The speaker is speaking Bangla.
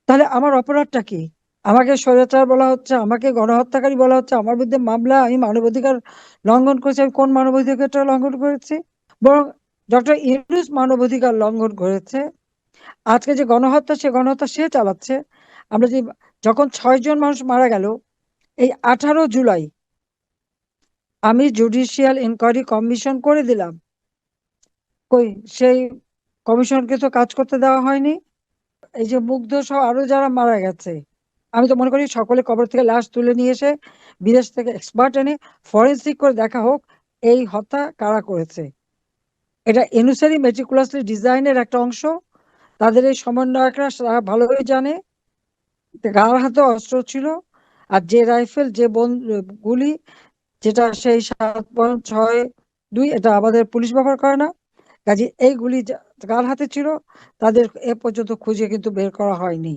তাহলে আমার অপরাধটা কি? আমাকে স্বৈরাচার বলা হচ্ছে, আমাকে গণহত্যাকারী বলা হচ্ছে, আমার বিরুদ্ধে মামলা, আমি মানবাধিকার লঙ্ঘন করেছি। আমি কোন মানবাধিকারটা লঙ্ঘন করেছি? বরং ডক্টর ইউনূস মানবাধিকার লঙ্ঘন করেছে। আজকে যে গণহত্যা, সে গণহত্যা সে চালাচ্ছে। আমরা যে যখন 6 জন মানুষ মারা গেল, এই 18 জুলাই আমি জুডিশিয়াল ইনকোয়ারি কমিশন করে দিলাম। কই সেই কমিশনকে তো কাজ করতে দেওয়া হয়নি। এই যে মুগ্ধ সহ আরো যারা মারা গেছে, আমি তো মনে করি সকলে কবর থেকে লাশ তুলে নিয়ে এসে বিদেশ থেকে এক্সপার্ট এনে ফরেন্সিক করে দেখা হোক এই হত্যা কারা করেছে। এটা এনুসারি মেটিকুলাসলি ডিজাইনের একটা অংশ। তাদের এই সমন্বয়করা তারা ভালোই জানে কার হাতে অস্ত্র ছিল, আর যে রাইফেল, যে গুলি, যেটা সেই 7.62, এটা আমাদের পুলিশ ব্যবহার করে না। কাজে এইগুলি কার হাতে ছিল তাদের এ পর্যন্ত খুঁজে কিন্তু বের করা হয়নি।